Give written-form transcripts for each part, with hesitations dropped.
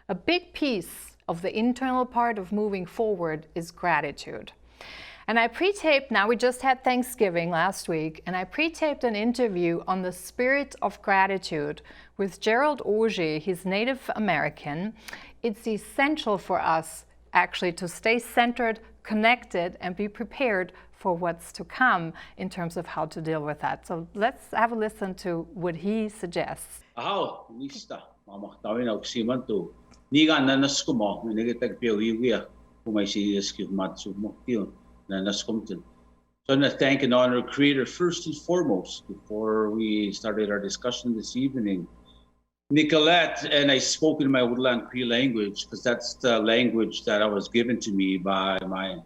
A big piece of the internal part of moving forward is gratitude. And I pre-taped, now we just had Thanksgiving last week, and I pre-taped an interview on the spirit of gratitude with Gerald Auger. He's Native American. It's essential for us actually to stay centered, connected, and be prepared for what's to come in terms of how to deal with that. So let's have a listen to what he suggests. Ahaw, lista. Mama, tawin ako si Manto. Niga nanas ko mo, minigitag piyawiya. Kumay si Yeski Matsu mo, yun, nanas ko mo. So I thank and honor Creator first and foremost before we started our discussion this evening. Nicolette and I spoke in my Woodland Cree language because that's the language that I was given to me by my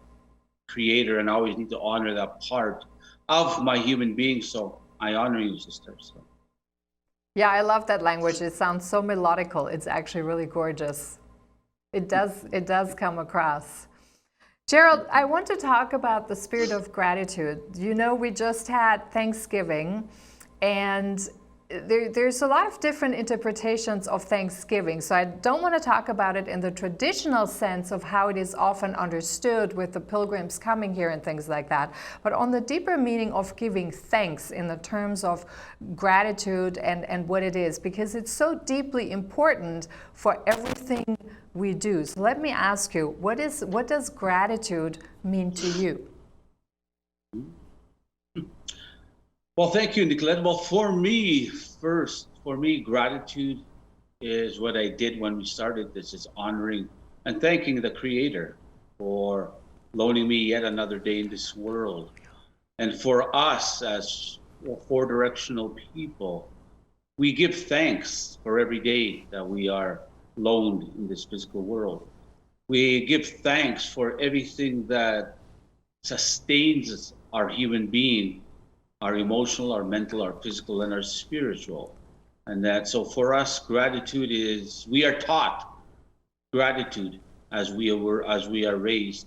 Creator, and I always need to honor that part of my human being. So I honor you, sister. So. Yeah, I love that language. It sounds so melodical. It's actually really gorgeous. It does come across. Gerald, I want to talk about the spirit of gratitude. You know, we just had Thanksgiving, and there's a lot of different interpretations of Thanksgiving. So I don't want to talk about it in the traditional sense of how it is often understood with the pilgrims coming here and things like that, but on the deeper meaning of giving thanks in the terms of gratitude and what it is, because it's so deeply important for everything we do. So let me ask you, what does gratitude mean to you? Well, thank you, Nicolette. Well, for me, gratitude is what I did when we started this, is honoring and thanking the Creator for loaning me yet another day in this world. And for us as four-directional people, we give thanks for every day that we are loaned in this physical world. We give thanks for everything that sustains our human being, our emotional, our mental, our physical, and our spiritual. And that, so for us, gratitude is, we are taught gratitude as we are raised,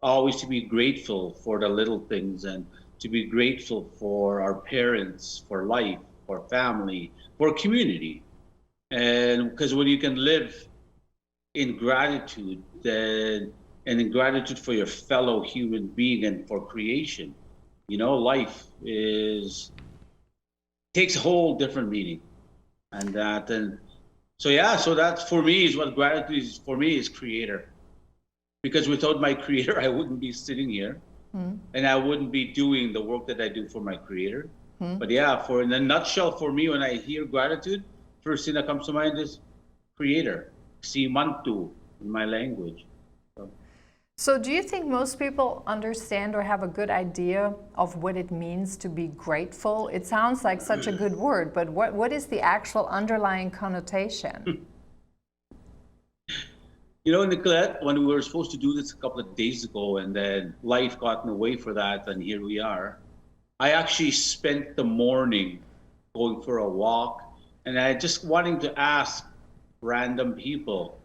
always to be grateful for the little things and to be grateful for our parents, for life, for family, for community. And because when you can live in gratitude, then, and in gratitude for your fellow human being and for creation, you know, life takes a whole different meaning. And so that's for me is what gratitude is for me is Creator. Because without my Creator, I wouldn't be sitting here and I wouldn't be doing the work that I do for my Creator. But yeah, in a nutshell, for me, when I hear gratitude, first thing that comes to mind is Creator, si mantu in my language. So do you think most people understand or have a good idea of what it means to be grateful? It sounds like such a good word, but what is the actual underlying connotation? You know, Nicolette, when we were supposed to do this a couple of days ago and then life got in the way for that, and here we are, I actually spent the morning going for a walk, and I just wanting to ask random people,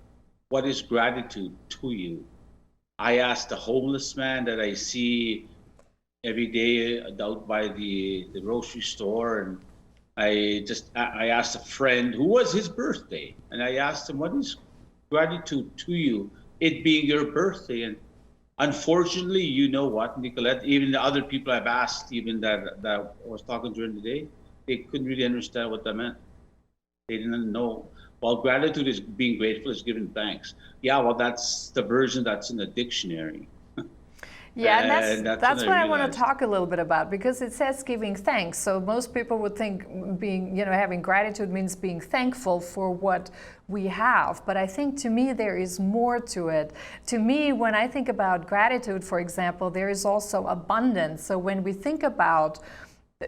what is gratitude to you? I asked the homeless man that I see every day out by the grocery store, and I asked a friend who was his birthday, and I asked him, what is gratitude to you, it being your birthday? And unfortunately, you know what, Nicolette, even the other people I've asked, even that I was talking during the day, they couldn't really understand what that meant. They didn't know. Well, gratitude is being grateful, is giving thanks. Yeah, well, that's the version that's in the dictionary. Yeah, and that's what I want to talk a little bit about, because it says giving thanks. So most people would think having gratitude means being thankful for what we have. But I think to me there is more to it. To me, when I think about gratitude, for example, there is also abundance. So when we think about,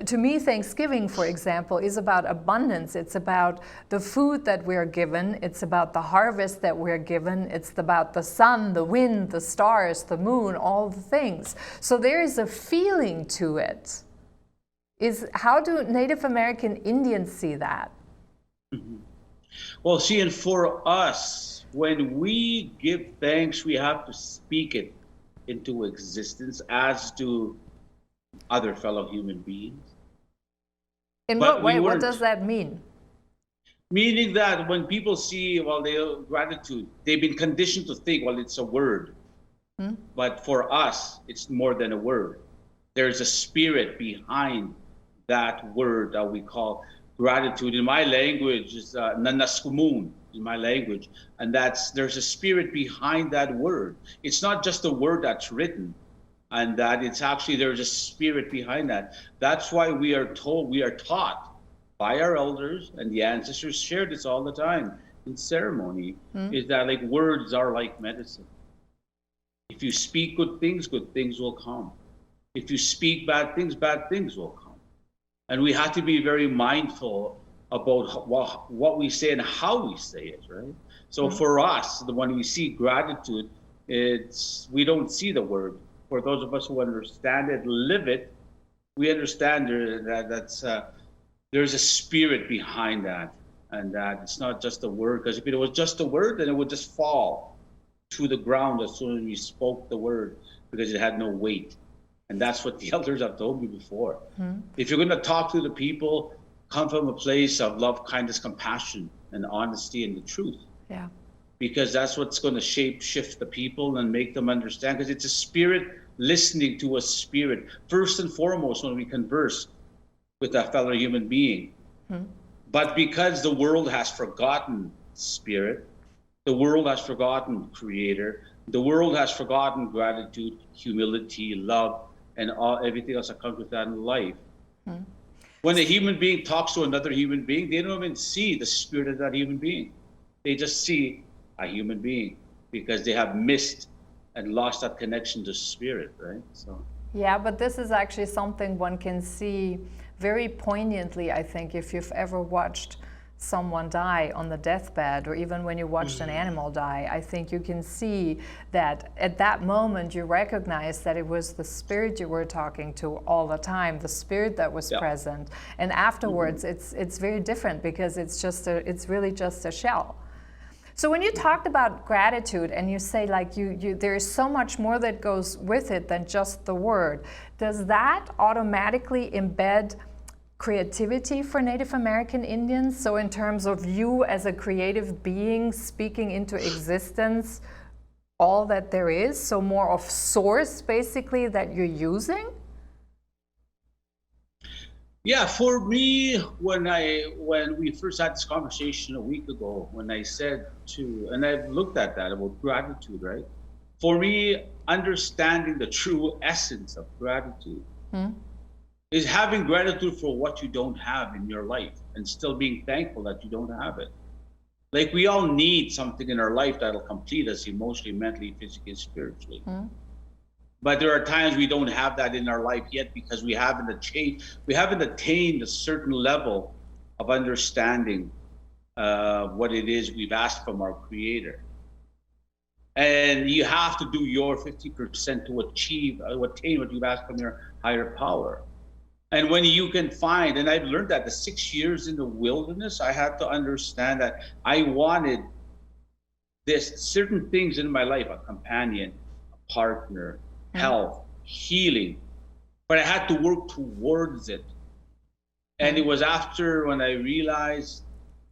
to me, Thanksgiving, for example, is about abundance. It's about the food that we're given. It's about the harvest that we're given. It's about the sun, the wind, the stars, the moon, all the things. So there is a feeling to it. How do Native American Indians see that? Well, see, and for us, when we give thanks, we have to speak it into existence, as do other fellow human beings. In what way? What does that mean? Meaning that when people see, well, gratitude, they've been conditioned to think, well, it's a word. But for us, it's more than a word. There's a spirit behind that word that we call gratitude. In my language, is nanaskumun in my language, and there's a spirit behind that word. It's not just a word that's written, and that it's actually there's a spirit behind that. That's why we are taught by our elders, and the ancestors share this all the time in ceremony, is that like words are like medicine. If you speak good things will come. If you speak bad things will come. And we have to be very mindful about what we say and how we say it, right? So for us, when we see gratitude, we don't see the word. For those of us who understand it, live it, we understand that there's a spirit behind that, and that it's not just a word. Because if it was just a word, then it would just fall to the ground as soon as we spoke the word, because it had no weight. And that's what the elders have told me before. If you're going to talk to the people, come from a place of love, kindness, compassion, and honesty and the truth. Yeah. Because that's what's going to shift the people and make them understand. Because it's a spirit listening to a spirit. First and foremost, when we converse with a fellow human being. But because the world has forgotten spirit, the world has forgotten creator, the world has forgotten gratitude, humility, love, and everything else that comes with that in life. When a human being talks to another human being, they don't even see the spirit of that human being. They just see a human being because they have missed and lost that connection to spirit, right? So. Yeah, but this is actually something one can see very poignantly, I think, if you've ever watched someone die on the deathbed, or even when you watched an animal die. I think you can see that at that moment you recognize that it was the spirit you were talking to all the time, the spirit that was present. And afterwards it's very different, because it's really just a shell. So when you talked about gratitude and you say like there is so much more that goes with it than just the word, does that automatically embed creativity for Native American Indians? So in terms of you as a creative being speaking into existence all that there is, so more of source basically that you're using? Yeah, for me, when we first had this conversation a week ago, when I said and I've looked at that about gratitude, right? For me, understanding the true essence of gratitude is having gratitude for what you don't have in your life and still being thankful that you don't have it. Like, we all need something in our life that'll complete us emotionally, mentally, physically, spiritually. But there are times we don't have that in our life yet because we haven't attained a certain level of understanding what it is we've asked from our Creator. And you have to do your 50% to attain what you've asked from your higher power. And when you can find, and I've learned that the 6 years in the wilderness, I had to understand that I wanted certain things in my life, a companion, a partner, health, healing, but I had to work towards it. And it was after when I realized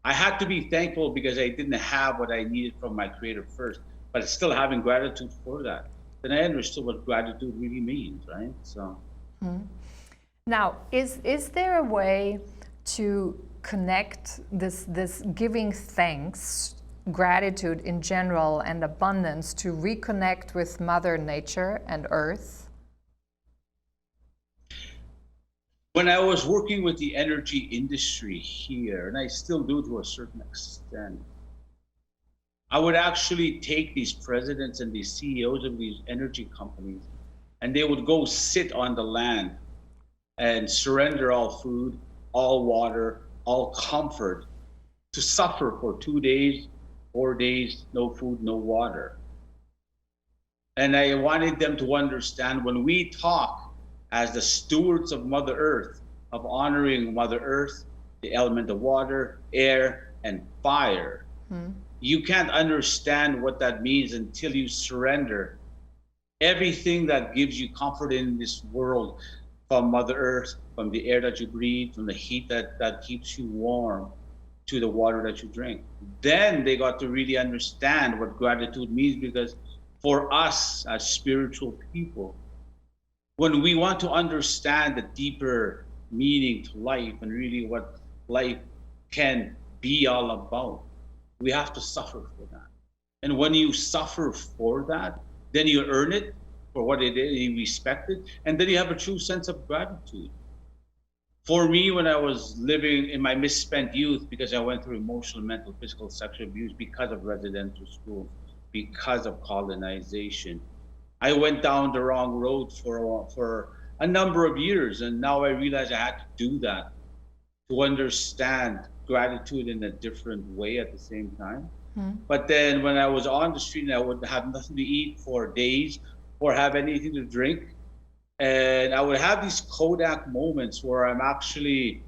I had to be thankful because I didn't have what I needed from my Creator first, but still having gratitude for that. Then I understood what gratitude really means, right? So. Now, is there a way to connect this giving thanks, gratitude in general, and abundance to reconnect with Mother Nature and Earth? When I was working with the energy industry here, and I still do to a certain extent, I would actually take these presidents and these CEOs of these energy companies, and they would go sit on the land and surrender all food, all water, all comfort to suffer for 2 days, 4 days, no food, no water. And I wanted them to understand, when we talk as the stewards of Mother Earth, of honoring Mother Earth, the element of water, air, and fire, you can't understand what that means until you surrender everything that gives you comfort in this world, from Mother Earth, from the air that you breathe, from the heat that keeps you warm, to the water that you drink. Then they got to really understand what gratitude means, because for us as spiritual people, when we want to understand the deeper meaning to life and really what life can be all about, we have to suffer for that. And when you suffer for that, then you earn it for what it is, you respect it, and then you have a true sense of gratitude. For me, when I was living in my misspent youth, because I went through emotional, mental, physical, sexual abuse because of residential school, because of colonization, I went down the wrong road for a number of years. And now I realize I had to do that to understand gratitude in a different way at the same time. But then when I was on the street and I would have nothing to eat for days or have anything to drink, and I would have these Kodak moments where I'm actually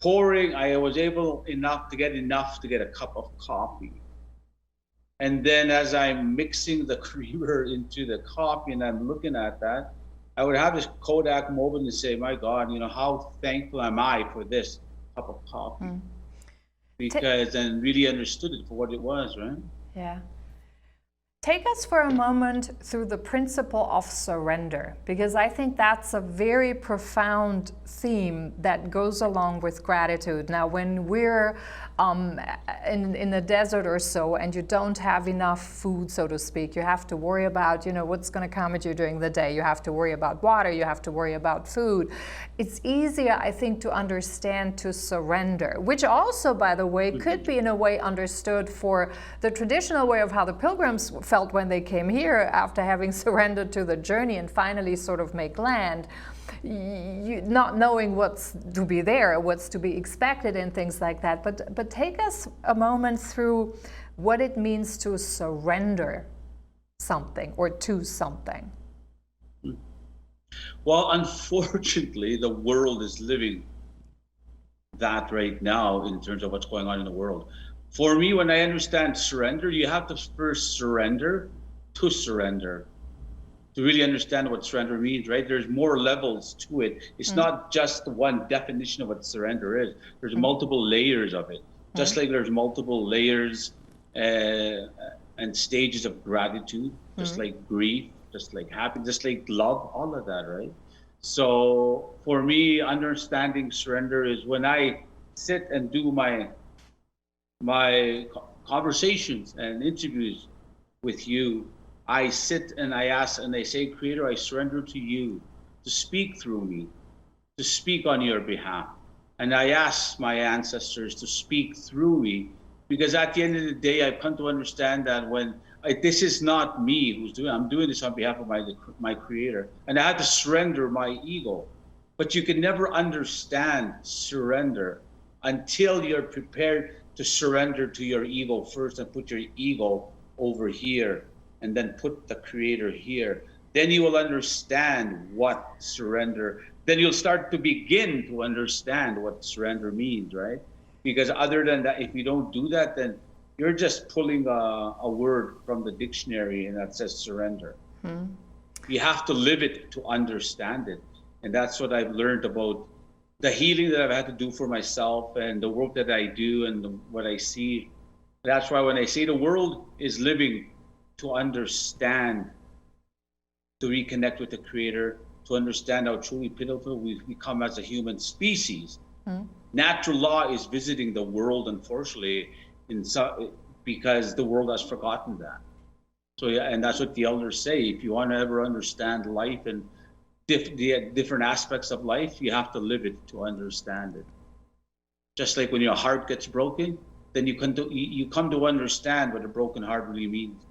pouring, I was able enough to get a cup of coffee. And then as I'm mixing the creamer into the coffee and I'm looking at that, I would have this Kodak moment and say, my God, how thankful am I for this cup of coffee? Because then really understood it for what it was, right? Yeah. Take us for a moment through the principle of surrender, because I think that's a very profound theme that goes along with gratitude. Now, when we're in the desert or so, and you don't have enough food, so to speak, you have to worry about, what's going to come at you during the day. You have to worry about water. You have to worry about food. It's easier, I think, to understand to surrender, which also, by the way, could be in a way understood for the traditional way of how the pilgrims felt when they came here after having surrendered to the journey and finally sort of make land, not knowing what's to be there, what's to be expected and things like that. But take us a moment through what it means to surrender something or to something. Well, unfortunately, the world is living that right now in terms of what's going on in the world. For me, when I understand surrender, you have to first surrender to surrender to really understand what surrender means, right? There's more levels to it. It's not just one definition of what surrender is. There's multiple layers of it. Just like there's multiple layers and stages of gratitude, just like grief, just like happiness, just like love, all of that, right? So for me, understanding surrender is when I sit and do my conversations and interviews with you, I sit and I ask and I say, Creator, I surrender to you to speak through me, to speak on your behalf. And I ask my ancestors to speak through me, because at the end of the day, I've come to understand that this is not me who's doing it. I'm doing this on behalf of my Creator. And I had to surrender my ego. But you can never understand surrender until you're prepared to surrender to your ego first and put your ego over here and then put the Creator here. Then you will understand what surrender, then you'll start to begin to understand what surrender means, right? Because other than that, if you don't do that, then you're just pulling a word from the dictionary and that says surrender. You have to live it to understand it. And that's what I've learned about the healing that I've had to do for myself and the work that I do and what I see. That's why when I say the world is living to understand, to reconnect with the Creator, to understand how truly pitiful we've become as a human species. Natural law is visiting the world, unfortunately, because the world has forgotten that. So yeah, and that's what the elders say. If you want to ever understand life and the different aspects of life, you have to live it to understand it. Just like when your heart gets broken, then you come to understand what a broken heart really means.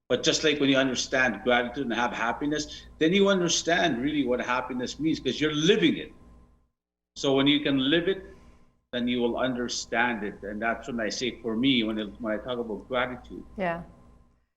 But just like when you understand gratitude and have happiness, then you understand really what happiness means, because you're living it. So when you can live it, then you will understand it. And that's when I say, for me, when I talk about gratitude,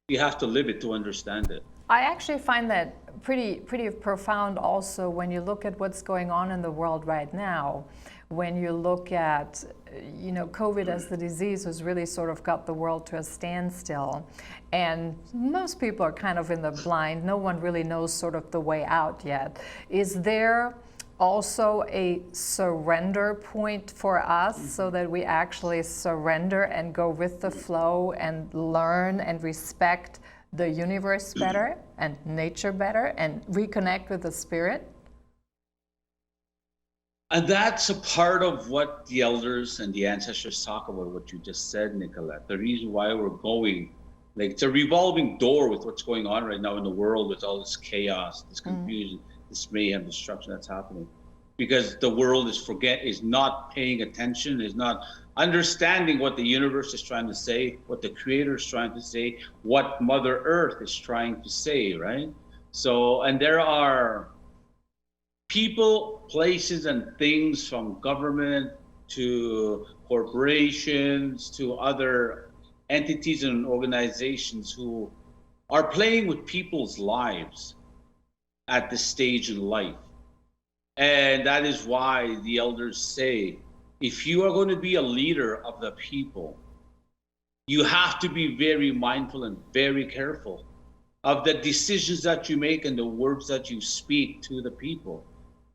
you have to live it to understand it. I actually find that pretty profound also when you look at what's going on in the world right now. When you look at, COVID as the disease has really sort of got the world to a standstill. And most people are kind of in the blind. No one really knows sort of the way out yet. Is there also a surrender point for us, so that we actually surrender and go with the flow and learn and respect the universe better and nature better and reconnect with the spirit? And that's a part of what the elders and the ancestors talk about, what you just said, Nicolette. The reason why we're going, like, it's a revolving door with what's going on right now in the world with all this chaos, this confusion, this mayhem, destruction that's happening. Because the world is not paying attention, is not understanding what the universe is trying to say, what the Creator is trying to say, what Mother Earth is trying to say, right? So, and there are people, places, and things, from government to corporations to other entities and organizations, who are playing with people's lives at this stage in life. And that is why the elders say, if you are going to be a leader of the people, you have to be very mindful and very careful of the decisions that you make and the words that you speak to the people.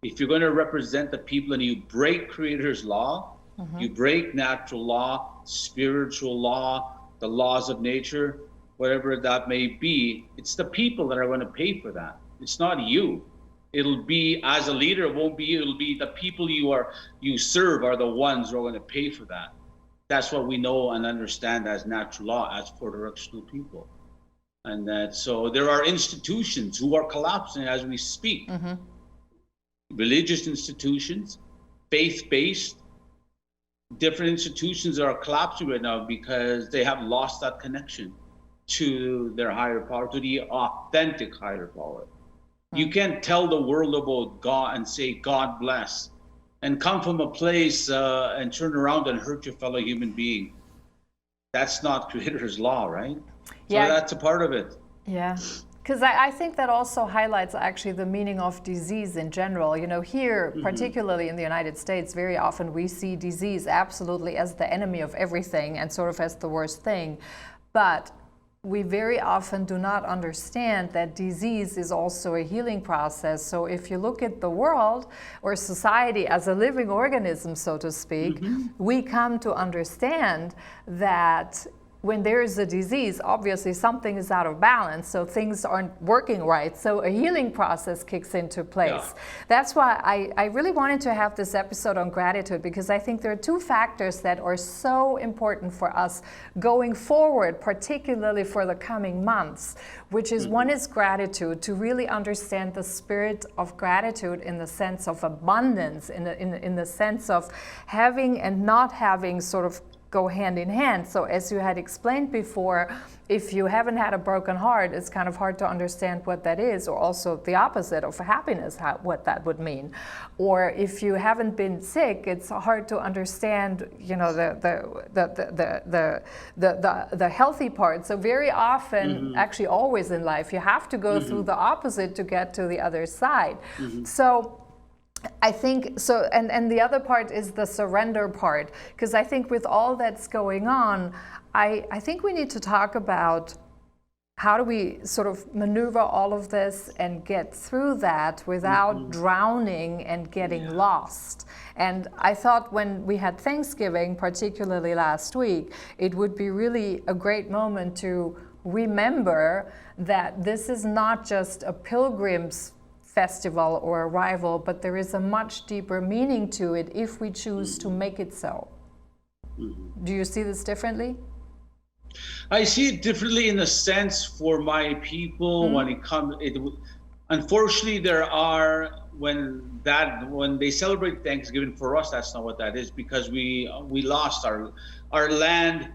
If you're going to represent the people and you break Creator's law, you break natural law, spiritual law, the laws of nature, whatever that may be, it's the people that are going to pay for that. It's not you. It'll be, as a leader, it won't be you. It'll be the people you serve are the ones who are going to pay for that. That's what we know and understand as natural law, as four-directional people. And that, so there are institutions who are collapsing as we speak. Religious institutions, faith-based, different institutions are collapsing right now because they have lost that connection to their higher power, to the authentic higher power. You can't tell the world about God and say, God bless, and come from a place and turn around and hurt your fellow human being. That's not Creator's law, right? Yeah. So that's a part of it. Yeah. Because I think that also highlights actually the meaning of disease in general. You know, here, particularly in the United States, very often we see disease absolutely as the enemy of everything and sort of as the worst thing. But we very often do not understand that disease is also a healing process. So if you look at the world or society as a living organism, so to speak, we come to understand that when there is a disease, obviously something is out of balance, so things aren't working right. So a healing process kicks into place. Yeah. That's why I really wanted to have this episode on gratitude, because I think there are two factors that are so important for us going forward, particularly for the coming months, which is one is gratitude, to really understand the spirit of gratitude in the sense of abundance, in the sense of having and not having sort of go hand in hand. So as you had explained before, if you haven't had a broken heart, it's kind of hard to understand what that is, or also the opposite of happiness, what that would mean. Or if you haven't been sick, it's hard to understand, you know, the healthy part. So very often, actually always in life, you have to go through the opposite to get to the other side. So I think so, and the other part is the surrender part, because I think with all that's going on, I think we need to talk about how do we sort of maneuver all of this and get through that without drowning and getting lost. And I thought when we had Thanksgiving, particularly last week, it would be really a great moment to remember that this is not just a pilgrim's festival or arrival, but there is a much deeper meaning to it if we choose to make it so. Do you see this differently? I see it differently in a sense for my people when it comes. Unfortunately, there are when they celebrate Thanksgiving, for us that's not what that is, because we lost our land,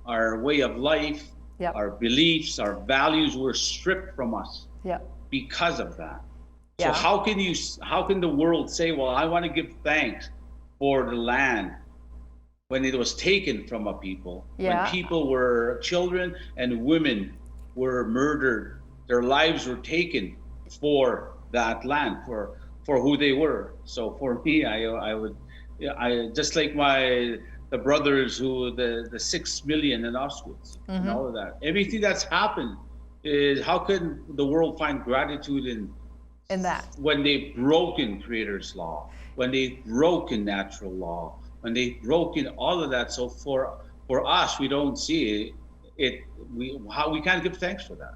our way of life, our beliefs, our values were stripped from us because of that. So how can the world say, well, I want to give thanks for the land when it was taken from a people, when people were, children and women were murdered, their lives were taken for that land, for who they were. So for me, I just like the brothers the 6 million in Auschwitz, and all of that. Everything that's happened is, how can the world find gratitude in that? when they've broken creator's law, when they've broken natural law, when they've broken all of that. So for us, we don't see we can't give thanks for that.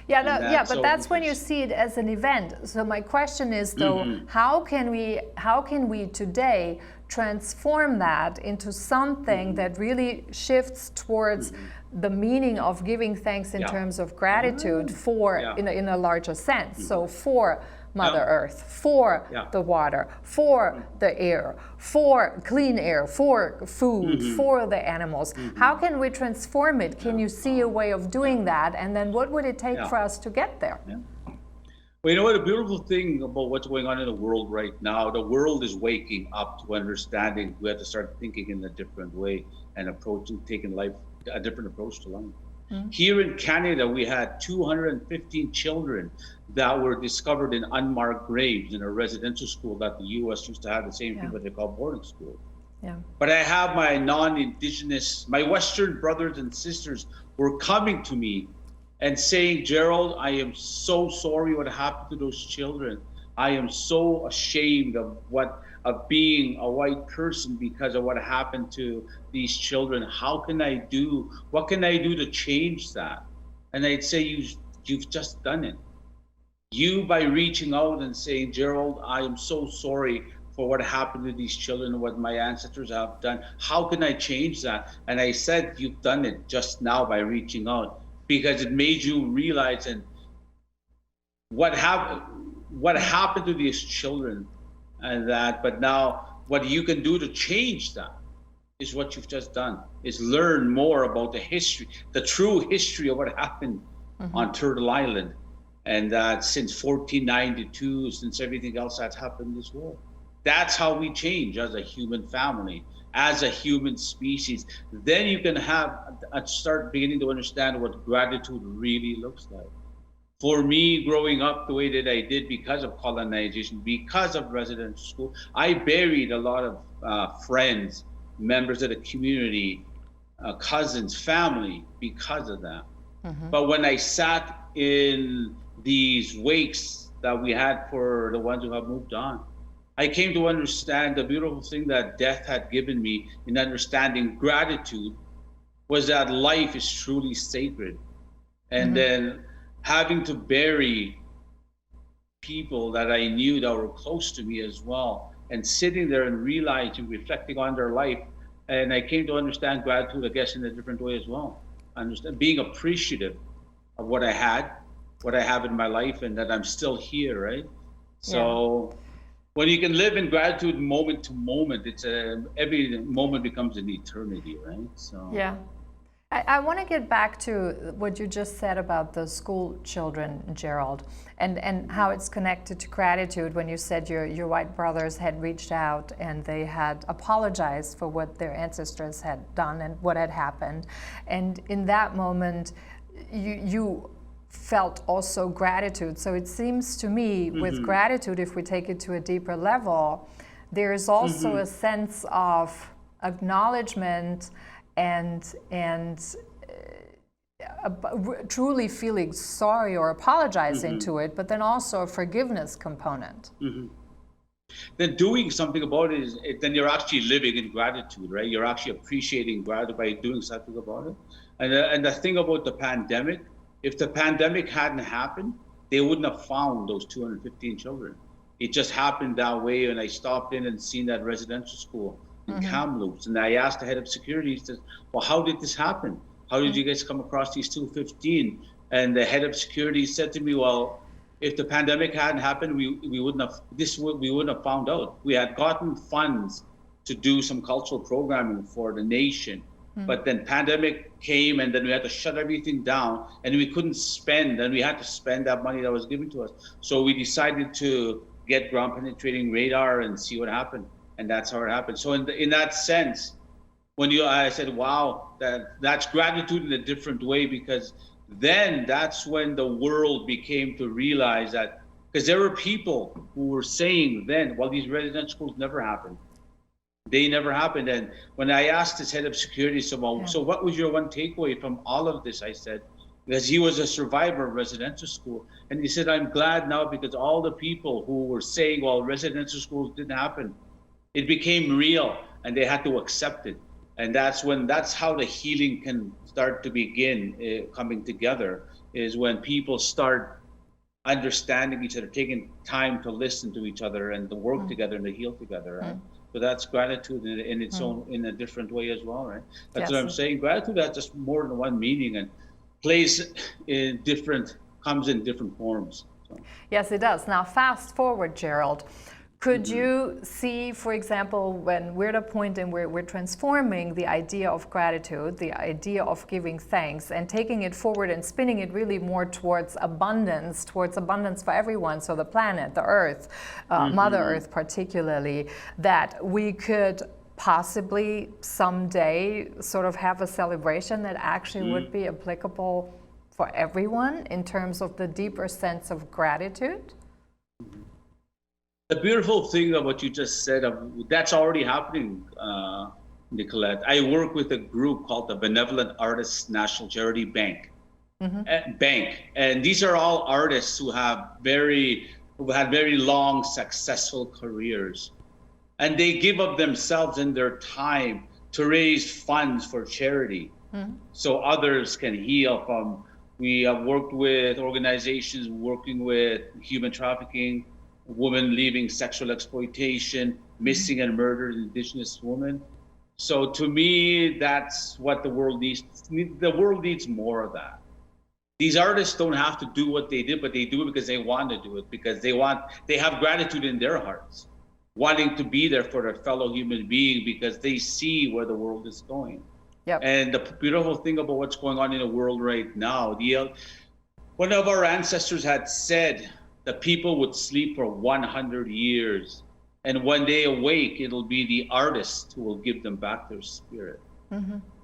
Yeah, no, yeah, but so that's when you see it as an event. So my question is, though, how can we today transform that into something that really shifts towards the meaning of giving thanks in terms of gratitude for in a larger sense. So for Mother Earth, for the water, for the air, for clean air, for food, for the animals. How can we transform it? Can you see a way of doing that? And then what would it take for us to get there? Well, you know what, a beautiful thing about what's going on in the world right now, the world is waking up to understanding we have to start thinking in a different way and taking life, a different approach to life. Here in Canada, we had 215 children that were discovered in unmarked graves in a residential school that the U.S. used to have, the same thing what they call boarding school. But I have my non-Indigenous, my Western brothers and sisters were coming to me and saying, Gerald, I am so sorry what happened to those children. I am so ashamed of being a white person because of what happened to these children. What can I do to change that? And I'd say, you've just done it. You, by reaching out and saying, Gerald, I am so sorry for what happened to these children and what my ancestors have done. How can I change that? And I said, you've done it just now by reaching out, because it made you realize and what happened to these children and that. But now what you can do to change that is what you've just done, is learn more about the history, the true history of what happened on Turtle Island. And that since 1492, since everything else that's happened in this world. That's how we change as a human family, as a human species. Then you can start beginning to understand what gratitude really looks like. For me, growing up the way that I did because of colonization, because of residential school, I buried a lot of friends, members of the community, cousins, family, because of that. But when I sat in these wakes that we had for the ones who have moved on, I came to understand the beautiful thing that death had given me in understanding gratitude was that life is truly sacred. And then having to bury people that I knew that were close to me as well, and sitting there and realizing, reflecting on their life. And I came to understand gratitude, I guess, in a different way as well. Being appreciative of what I had, what I have in my life, and that I'm still here, right? So when you can live in gratitude moment to moment, every moment becomes an eternity, right? So I want to get back to what you just said about the school children, Gerald, and how it's connected to gratitude when you said your white brothers had reached out and they had apologized for what their ancestors had done and what had happened. And in that moment, you felt also gratitude. So it seems to me with gratitude, if we take it to a deeper level, there is also a sense of acknowledgement and truly feeling sorry or apologizing to it, but then also a forgiveness component. Then doing something about it then you're actually living in gratitude, right? You're actually appreciating gratitude by doing something about it. And the thing about the pandemic, if the pandemic hadn't happened, they wouldn't have found those 215 children. It just happened that way. And I stopped in and seen that residential school in Kamloops. And I asked the head of security, he says, well, how did this happen? How did you guys come across these 215? And the head of security said to me, well, if the pandemic hadn't happened, we wouldn't have found out. We had gotten funds to do some cultural programming for the nation. But then pandemic came, and then we had to shut everything down, and we couldn't spend, and we had to spend that money that was given to us. So we decided to get ground penetrating radar and see what happened. And that's how it happened. So in that sense, I said, wow, that's gratitude in a different way, because then that's when the world became to realize that, because there were people who were saying then, well, these residential schools never happened. They never happened. And when I asked this head of security, so what was your one takeaway from all of this? I said, because he was a survivor of residential school. And he said, I'm glad now because all the people who were saying, well, residential schools didn't happen, it became real and they had to accept it. And that's how the healing can start to begin coming together, is when people start understanding each other, taking time to listen to each other and to work together and to heal together, right? So that's gratitude in its own, in a different way as well, right? That's what I'm saying. Gratitude has just more than one meaning and plays in different, comes in different forms. So. Yes, it does. Now, fast forward, Gerald. Could you see, for example, when we're at a point in where we're transforming the idea of gratitude, the idea of giving thanks, and taking it forward and spinning it really more towards abundance for everyone, so the planet, the Earth, Mother Earth particularly, that we could possibly someday sort of have a celebration that actually would be applicable for everyone in terms of the deeper sense of gratitude? The beautiful thing of what you just said, that's already happening, Nicolette. I work with a group called the Benevolent Artists National Charity Bank. And these are all artists who had very long, successful careers. And they give up themselves and their time to raise funds for charity, so others can heal from. We have worked with organizations working with human trafficking, women leaving sexual exploitation, missing and murdered Indigenous women. So to me, that's what the world needs. The world needs more of that. These artists don't have to do what they did, but they do it because they want to do it, because they have gratitude in their hearts, wanting to be there for their fellow human being because they see where the world is going. Yep. And the beautiful thing about what's going on in the world right now, one of our ancestors had said, the people would sleep for 100 years. And when they awake, it'll be the artists who will give them back their spirit.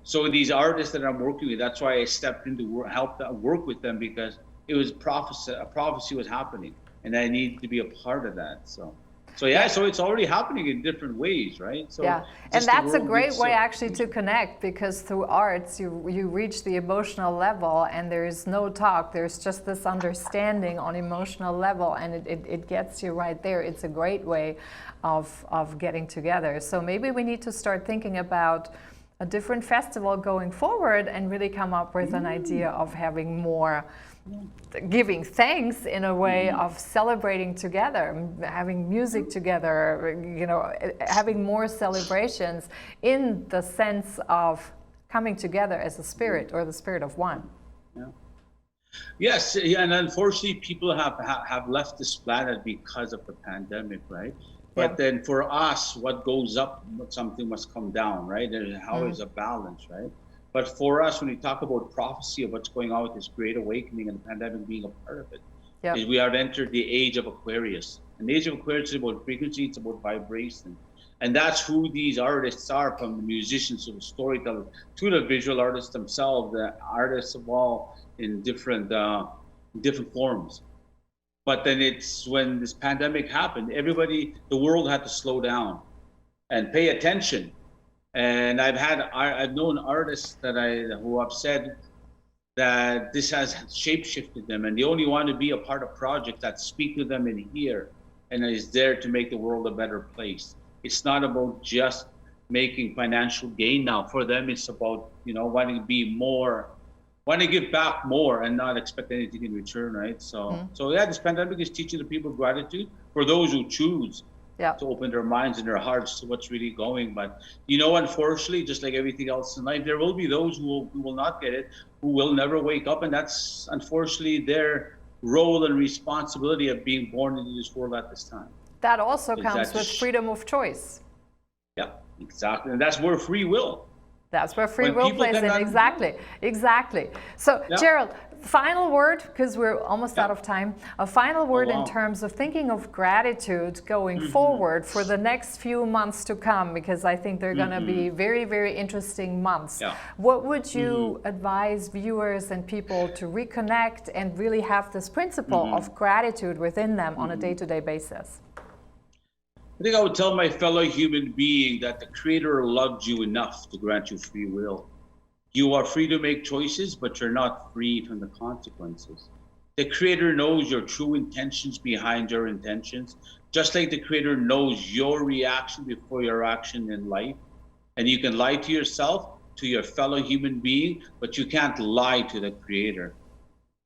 So these artists that I'm working with, that's why I stepped in to help work with them, because it was a prophecy was happening. And I need to be a part of that. So it's already happening in different ways, right? So yeah, and that's a great way actually to connect, because through arts you reach the emotional level, and there's no talk, there's just this understanding on emotional level, and it gets you right there. It's a great way of getting together. So maybe we need to start thinking about a different festival going forward and really come up with an idea of having more giving thanks in a way of celebrating together, having music together, having more celebrations in the sense of coming together as a spirit, or the spirit of one. Yeah. Yes, and unfortunately people have left this planet because of the pandemic, right? But then for us, what goes up, something must come down, right? And how is a balance, right? But for us, when we talk about prophecy of what's going on with this great awakening and the pandemic being a part of it, is we have entered the age of Aquarius. And the age of Aquarius is about frequency, it's about vibration. And that's who these artists are, from the musicians to the storytellers to the visual artists themselves, the artists of all in different forms. But then it's when this pandemic happened, the world had to slow down and pay attention. And I've known artists who have said that this has shape-shifted them, and they only want to be a part of projects that speak to them in here and is there to make the world a better place. It's not about just making financial gain now. For them, it's about wanting to be more, wanting to give back more and not expect anything in return, right? So this pandemic is teaching the people gratitude for those who choose to open their minds and their hearts to what's really going. But unfortunately, just like everything else in life, there will be those who will not get it, who will never wake up, and that's unfortunately their role and responsibility of being born into this world at this time. That also comes with freedom of choice. Yeah, exactly, and that's where free will. That's where free will plays in. Exactly. So, Gerald, final word, because we're almost out of time. A final word in terms of thinking of gratitude going forward for the next few months to come, because I think they're going to be very, very interesting months. What would you advise viewers and people to reconnect and really have this principle of gratitude within them on a day-to-day basis? I think I would tell my fellow human being that the Creator loved you enough to grant you free will. You are free to make choices, but you're not free from the consequences. The Creator knows your true intentions behind your intentions, just like the Creator knows your reaction before your action in life. And you can lie to yourself, to your fellow human being, but you can't lie to the Creator.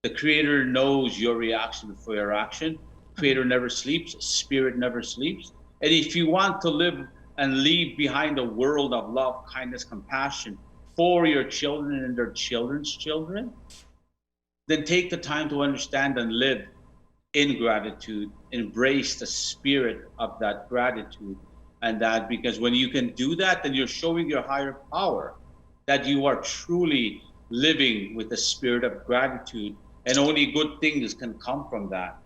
The Creator knows your reaction before your action. Creator never sleeps, Spirit never sleeps. And if you want to live and leave behind a world of love, kindness, compassion for your children and their children's children, then take the time to understand and live in gratitude, embrace the spirit of that gratitude. And that, because when you can do that, then you're showing your higher power that you are truly living with the spirit of gratitude, and only good things can come from that.